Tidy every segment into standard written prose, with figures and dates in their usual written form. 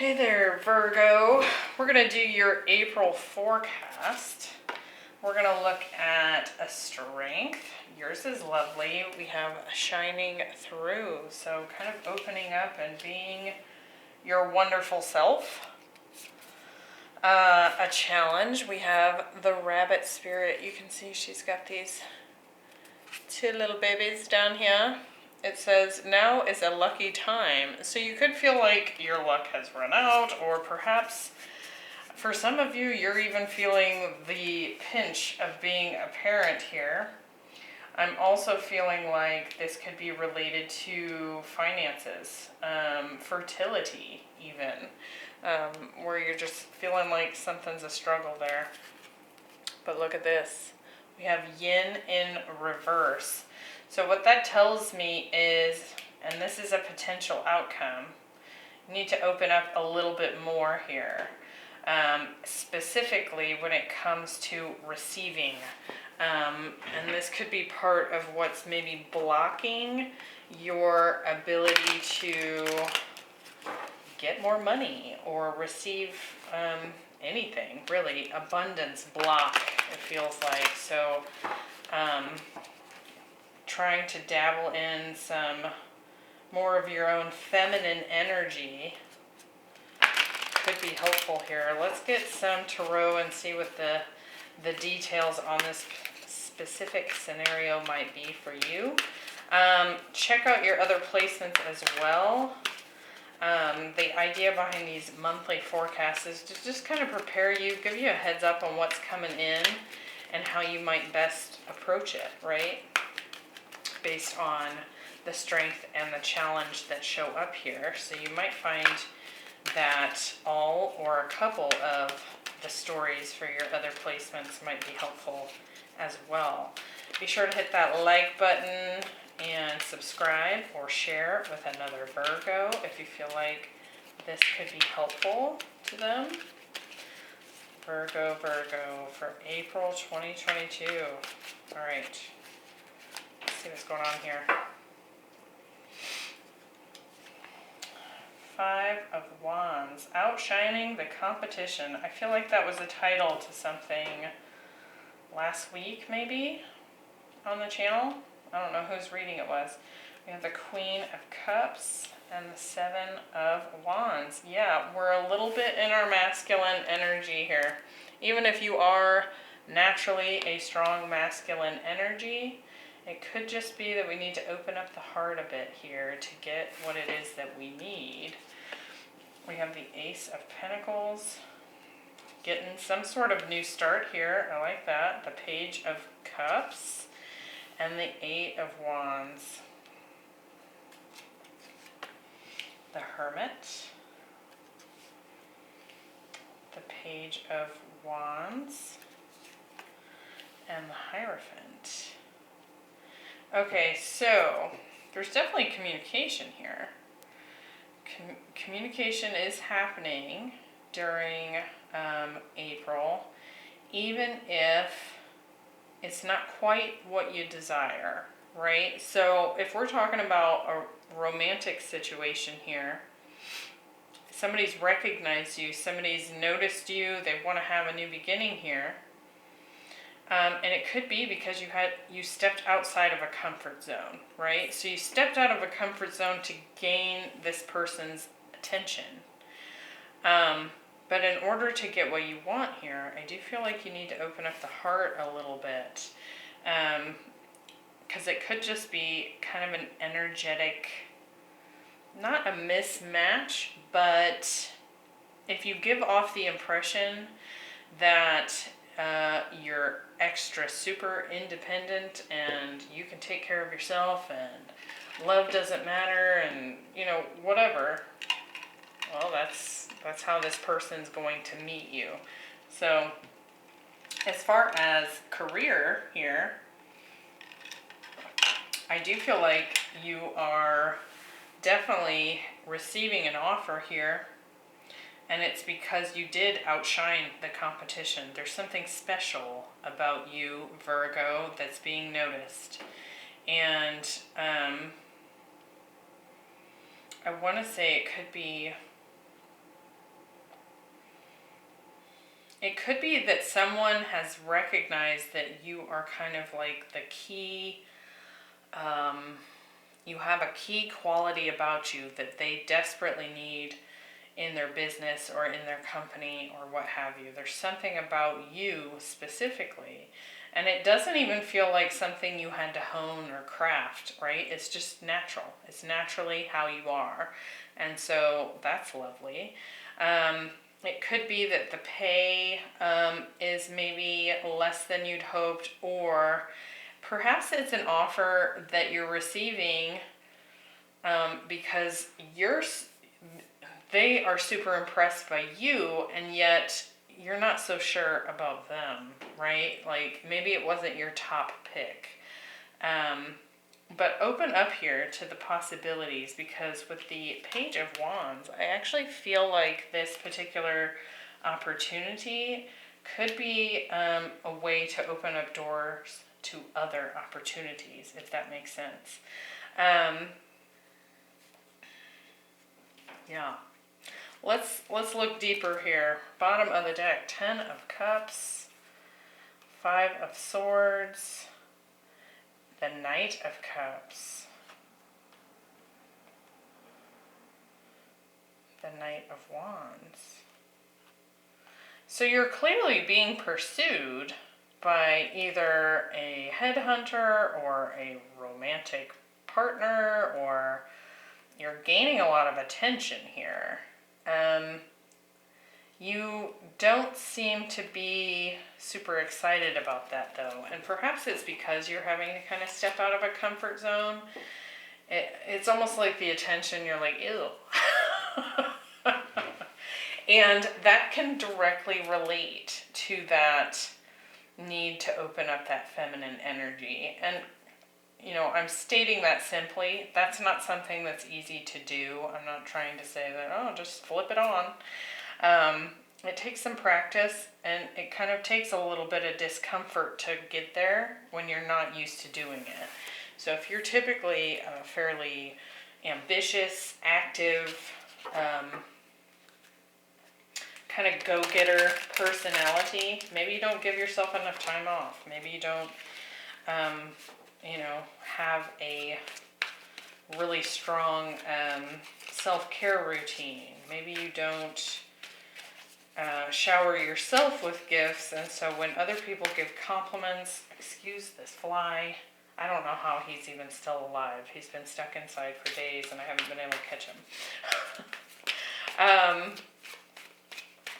Hey there, Virgo. We're going to do your April forecast. We're going to look at a strength. Yours is lovely. We have shining through, so kind of opening up and being your wonderful self. A challenge, we have the rabbit spirit. You can see she's got these two little babies down here. It says, now is a lucky time. So you could feel like your luck has run out, or perhaps for some of you, you're even feeling the pinch of being a parent here. I'm also feeling like this could be related to finances, fertility even, where you're just feeling like something's a struggle there. But look at this. We have yin in reverse. So what that tells me is, and this is a potential outcome, you need to open up a little bit more here, specifically when it comes to receiving. And this could be part of what's maybe blocking your ability to get more money or receive anything, really. Abundance block, it feels like. So trying to dabble in some more of your own feminine energy could be helpful here. Let's get some tarot and see what the details on this specific scenario might be for you. Check out your other placements as well. The idea behind these monthly forecasts is to just kind of prepare you, give you a heads up on what's coming in and how you might best approach it, right? Based on the strength and the challenge that show up here. So you might find that all or a couple of the stories for your other placements might be helpful as well. Be sure to hit that like button and subscribe or share with another Virgo if you feel like this could be helpful to them. Virgo for April 2022. All right. Let's see what's going on here. Five of Wands, outshining the competition. I feel like that was a title to something last week, maybe, on the channel. I don't know whose reading it was. We have the Queen of Cups and the Seven of Wands. Yeah, we're a little bit in our masculine energy here. Even if you are naturally a strong masculine energy, it could just be that we need to open up the heart a bit here to get what it is that we need. We have the Ace of Pentacles, getting some sort of new start here. I like that. The Page of Cups and the Eight of Wands. The Hermit, the Page of Wands, and the Hierophant. Okay, so there's definitely communication here. Communication is happening during April, even if it's not quite what you desire, right? So if we're talking about a romantic situation here, somebody's recognized you, somebody's noticed you, they want to have a new beginning here. And it could be because you stepped outside of a comfort zone, right? So you stepped out of a comfort zone to gain this person's attention. But in order to get what you want here, I do feel like you need to open up the heart a little bit. Because it could just be kind of an energetic, not a mismatch, but if you give off the impression that you're extra super independent and you can take care of yourself and love doesn't matter and whatever, well, that's how this person's going to meet you. So as far as career here, I do feel like you are definitely receiving an offer here. And it's because you did outshine the competition. There's something special about you, Virgo, that's being noticed. And I want to say it could be It could be that someone has recognized that you are kind of like the key, you have a key quality about you that they desperately need in their business or in their company or what have you. There's something about you specifically, and it doesn't even feel like something you had to hone or craft, right? It's just natural. It's naturally how you are, and so that's lovely. It could be that the pay is maybe less than you'd hoped, or perhaps it's an offer that you're receiving because they are super impressed by you, and yet you're not so sure about them, right? Like maybe it wasn't your top pick. But open up here to the possibilities, because with the Page of Wands, I actually feel like this particular opportunity could be a way to open up doors to other opportunities, if that makes sense. Yeah. Let's look deeper here. Bottom of the deck, 10 of Cups, 5 of Swords, the Knight of Cups, the Knight of Wands. So you're clearly being pursued by either a headhunter or a romantic partner, or you're gaining a lot of attention here. You don't seem to be super excited about that though, and perhaps it's because you're having to kind of step out of a comfort zone. It's almost like the attention, you're like, ew. And that can directly relate to that need to open up that feminine energy. And you know, I'm stating that simply. That's not something that's easy to do. I'm not trying to say that, oh, just flip it on. It takes some practice, and it kind of takes a little bit of discomfort to get there when you're not used to doing it. So if you're typically a fairly ambitious, active, kind of go-getter personality, maybe you don't give yourself enough time off. Maybe you don't, have a really strong self-care routine. Maybe you don't shower yourself with gifts, and so when other people give compliments, excuse this fly, I don't know how he's even still alive. He's been stuck inside for days and I haven't been able to catch him.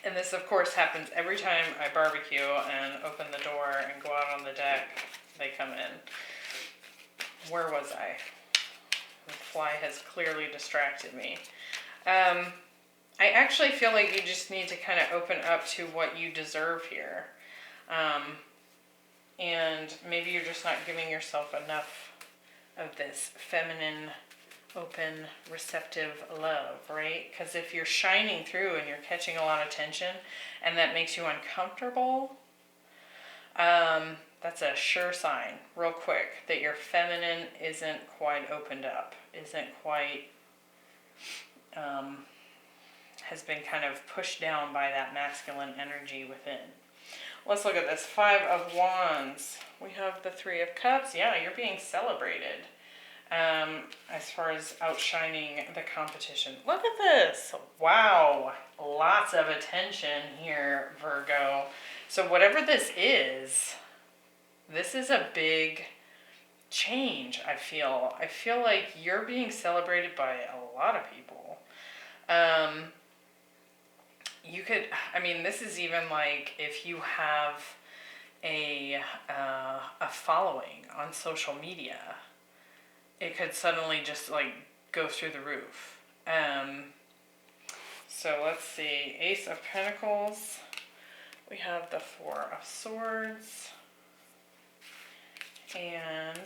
And this of course happens every time I barbecue and open the door and go out on the deck. They come in. Where was I? The fly has clearly distracted me. I actually feel like you just need to kind of open up to what you deserve here. And maybe you're just not giving yourself enough of this feminine, open, receptive love, right? Because if you're shining through and you're catching a lot of attention and that makes you uncomfortable, that's a sure sign, real quick, that your feminine isn't quite opened up, isn't quite, has been kind of pushed down by that masculine energy within. Let's look at this. 5 of Wands. We have the 3 of Cups. Yeah, you're being celebrated as far as outshining the competition. Look at this. Wow. Lots of attention here, Virgo. So whatever this is a big change, I feel. I feel like you're being celebrated by a lot of people. You could, this is even like if you have a following on social media, it could suddenly just like go through the roof. So let's see, Ace of Pentacles. We have the 4 of Swords and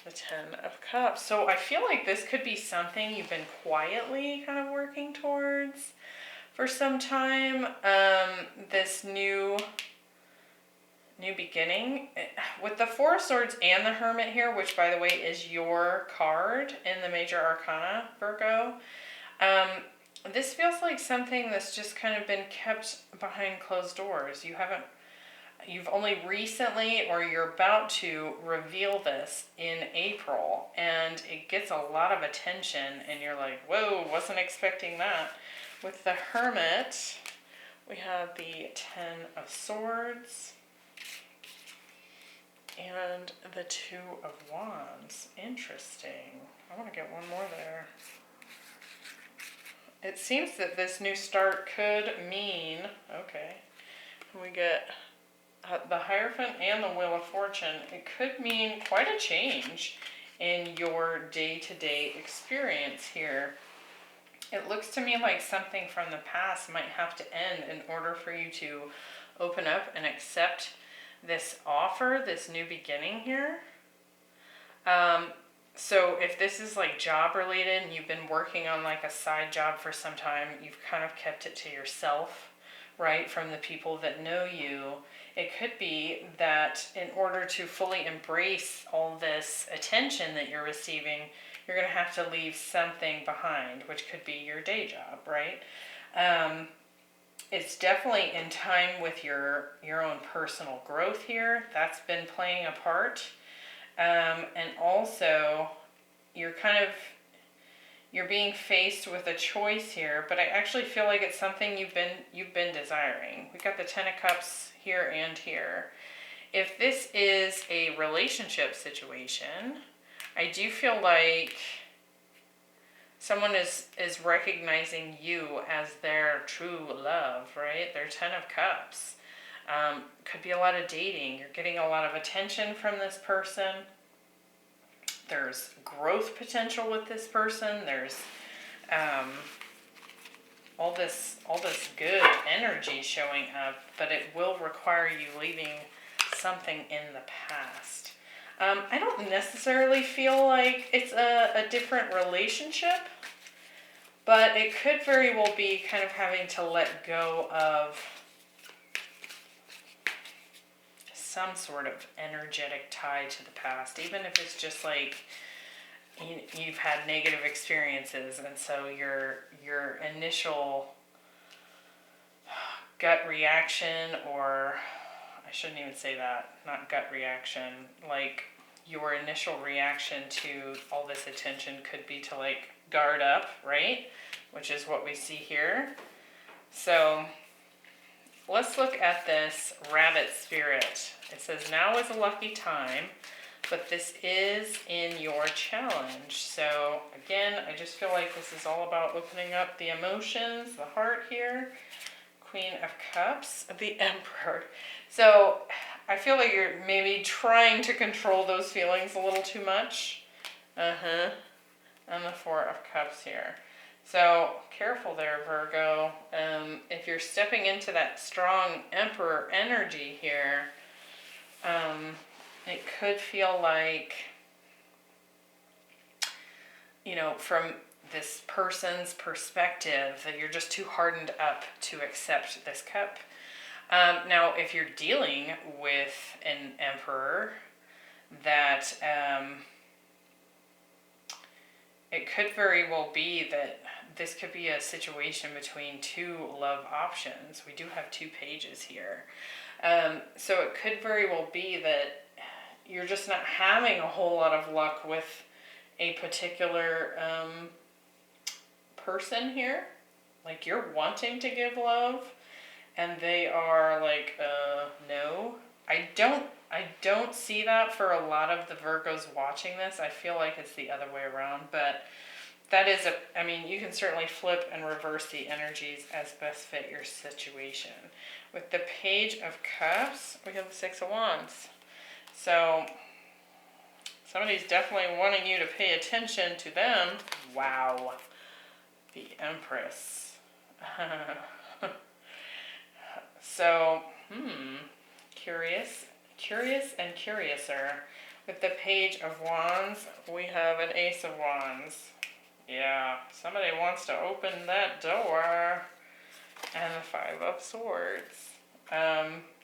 the 10 of Cups. So I feel like this could be something you've been quietly kind of working towards for some time. This new beginning with the 4 of Swords and the Hermit here, which by the way is your card in the Major Arcana, Virgo. this feels like something that's just kind of been kept behind closed doors. You've only recently, or you're about to reveal this in April, and it gets a lot of attention, and you're like, whoa, wasn't expecting that. With the Hermit, we have the Ten of Swords and the Two of Wands. Interesting. I want to get one more there. It seems that this new start could mean, okay, we get the Hierophant and the Wheel of Fortune. It could mean quite a change in your day-to-day experience here. It looks to me like something from the past might have to end in order for you to open up and accept this offer, this new beginning here. So if this is like job related and you've been working on like a side job for some time, you've kind of kept it to yourself, right, from the people that know you. It could be that in order to fully embrace all this attention that you're receiving, you're going to have to leave something behind, which could be your day job, right? It's definitely in time with your own personal growth here. That's been playing a part. And also, you're being faced with a choice here, but I actually feel like it's something you've been desiring. We've got the Ten of Cups here and here. If this is a relationship situation, I do feel like someone is recognizing you as their true love, right? Their Ten of Cups. Could be a lot of dating. You're getting a lot of attention from this person. There's growth potential with this person. There's all this good energy showing up, but it will require you leaving something in the past. I don't necessarily feel like it's a different relationship, but it could very well be kind of having to let go of some sort of energetic tie to the past, even if it's just like you've had negative experiences, and so your initial gut reaction, or I shouldn't even say that, not gut reaction, like your initial reaction to all this attention could be to like guard up, right? Which is what we see here. So let's look at this rabbit spirit. It says now is a lucky time, but this is in your challenge. So again, I just feel like this is all about opening up the emotions, the heart here. Queen of Cups, the Emperor. So I feel like you're maybe trying to control those feelings a little too much. And the Four of Cups here. So careful there, Virgo. If you're stepping into that strong Emperor energy here, it could feel like, you know, from this person's perspective, that you're just too hardened up to accept this cup. Now, if you're dealing with an Emperor, that it could very well be that this could be a situation between two love options. We do have 2 pages here. So it could very well be that you're just not having a whole lot of luck with a particular person here. Like you're wanting to give love and they are like, no. I don't see that for a lot of the Virgos watching this. I feel like it's the other way around, but that is I mean, you can certainly flip and reverse the energies as best fit your situation. With the Page of Cups, we have the Six of Wands. So somebody's definitely wanting you to pay attention to them. Wow. The Empress. So, curious and curiouser. With the Page of Wands, we have an Ace of Wands. Yeah, somebody wants to open that door. And the Five of Swords.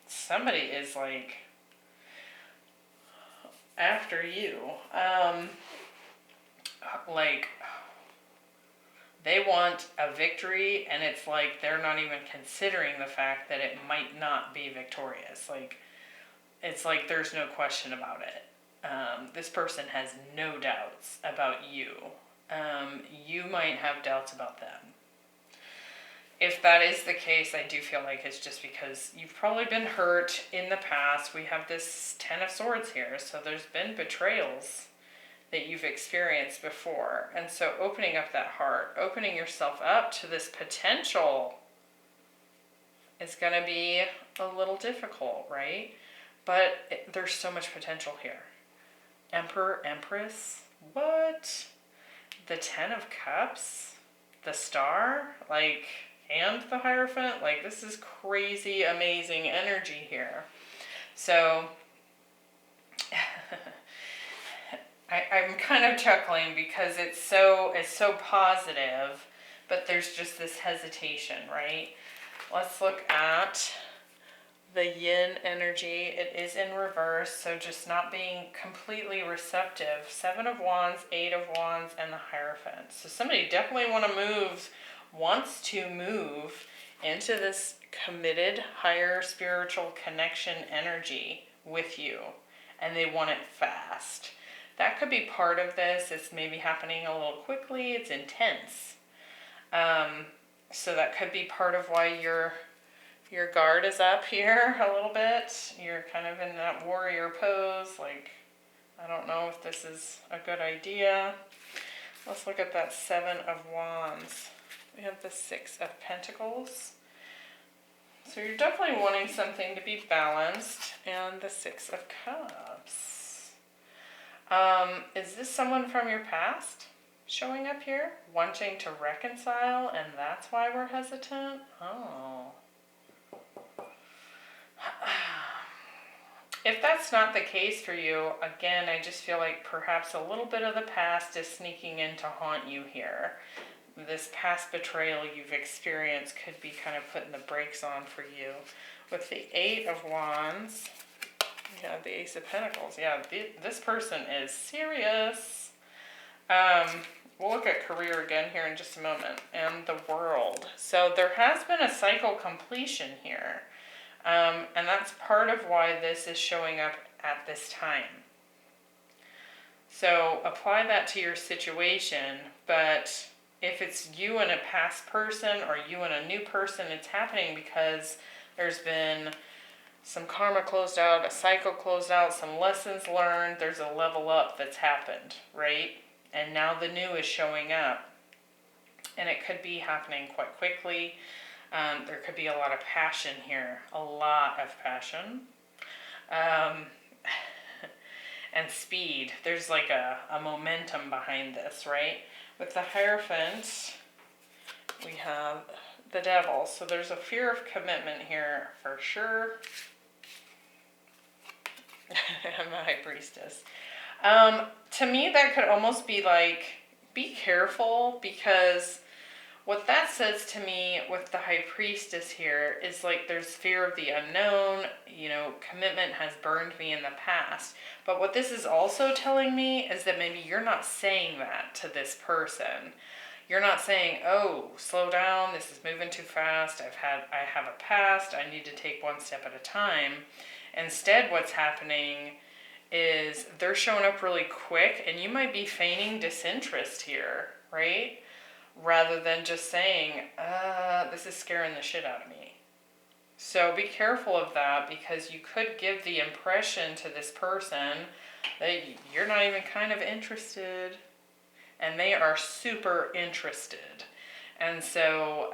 Somebody is like after you. Like They want a victory, and it's like they're not even considering the fact that it might not be victorious. Like, it's like there's no question about it. This person has no doubts about you. You might have doubts about them. If that is the case, I do feel like it's just because you've probably been hurt in the past. We have this Ten of Swords here, so there's been betrayals that you've experienced before. And so opening up that heart, opening yourself up to this potential is going to be a little difficult, right? But there's so much potential here. Emperor, Empress, what? The Ten of Cups, the Star, like, and the Hierophant, like, this is crazy, amazing energy here. So, I'm kind of chuckling because it's so positive, but there's just this hesitation, right? Let's look at the yin energy. It is in reverse, so just not being completely receptive. Seven of Wands, Eight of Wands, and the Hierophant. So somebody definitely wants to move into this committed, higher spiritual connection energy with you, and they want it fast. That could be part of this. It's maybe happening a little quickly. It's intense. So that could be part of why your guard is up here a little bit. You're kind of in that warrior pose. Like, I don't know if this is a good idea. Let's look at that Seven of Wands. We have the Six of Pentacles. So you're definitely wanting something to be balanced. And the Six of Cups. Is this someone from your past showing up here? Wanting to reconcile, and that's why we're hesitant? Oh. If that's not the case for you, again, I just feel like perhaps a little bit of the past is sneaking in to haunt you here. This past betrayal you've experienced could be kind of putting the brakes on for you. With the Eight of Wands, you have the Ace of Pentacles. Yeah, this person is serious. We'll look at career again here in just a moment. And the World. So there has been a cycle completion here. And that's part of why this is showing up at this time. So apply that to your situation, but if it's you and a past person or you and a new person, it's happening because there's been some karma closed out, a cycle closed out, some lessons learned, there's a level up that's happened, right? And now the new is showing up. And it could be happening quite quickly. There could be a lot of passion here, a lot of passion. And speed. There's like a momentum behind this, right? With the Hierophant, we have the Devil. So there's a fear of commitment here for sure. I'm a High Priestess. To me, that could almost be like, be careful, because what that says to me with the High Priestess here is like there's fear of the unknown, you know, commitment has burned me in the past. But what this is also telling me is that maybe you're not saying that to this person. You're not saying, oh, slow down, this is moving too fast, I have a past, I need to take one step at a time. Instead, what's happening is they're showing up really quick, and you might be feigning disinterest here, right? Rather than just saying, this is scaring the shit out of me. So be careful of that, because you could give the impression to this person that you're not even kind of interested, and they are super interested. And so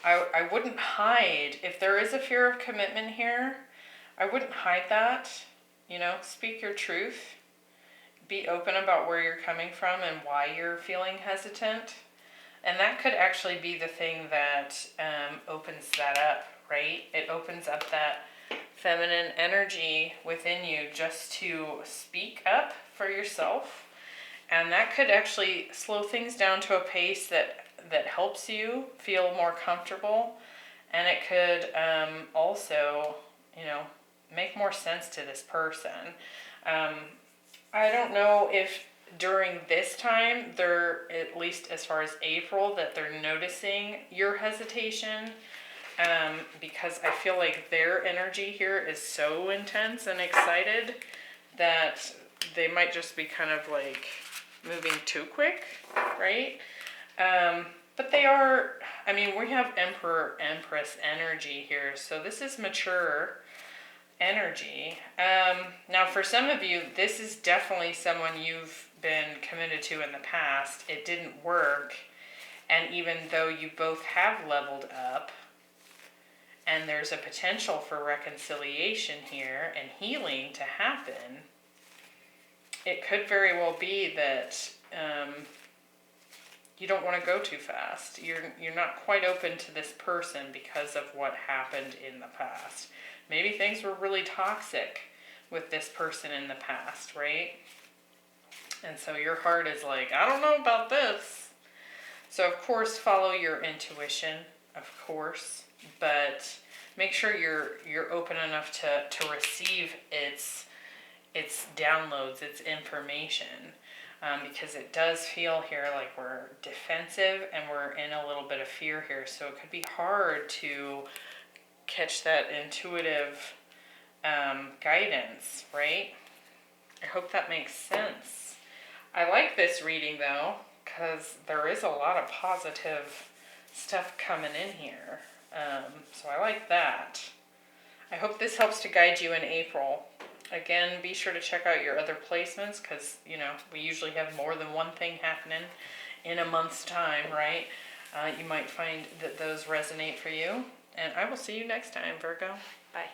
I wouldn't hide. If there is a fear of commitment here, I wouldn't hide that. You know, speak your truth. Be open about where you're coming from and why you're feeling hesitant. And that could actually be the thing that opens that up, right? It opens up that feminine energy within you just to speak up for yourself. And that could actually slow things down to a pace that helps you feel more comfortable. And it could also, you know, make more sense to this person. I don't know if during this time, they're, at least as far as April, that they're noticing your hesitation. Because I feel like their energy here is so intense and excited that they might just be kind of like moving too quick, right? But they are, I mean, we have Emperor, Empress energy here, so this is mature energy. Now, for some of you, this is definitely someone you've been committed to in the past. It didn't work, and even though you both have leveled up, and there's a potential for reconciliation here and healing to happen, it could very well be that you don't want to go too fast. You're not quite open to this person because of what happened in the past. Maybe things were really toxic with this person in the past, right? And so your heart is like, I don't know about this. So of course, follow your intuition, of course, but make sure you're open enough to receive its downloads, its information, because it does feel here like we're defensive and we're in a little bit of fear here. So it could be hard to catch that intuitive guidance, right? I hope that makes sense. I like this reading though, because there is a lot of positive stuff coming in here. So I like that. I hope this helps to guide you in April. Again, be sure to check out your other placements, because, you know, we usually have more than one thing happening in a month's time, right? You might find that those resonate for you. And I will see you next time, Virgo. Bye.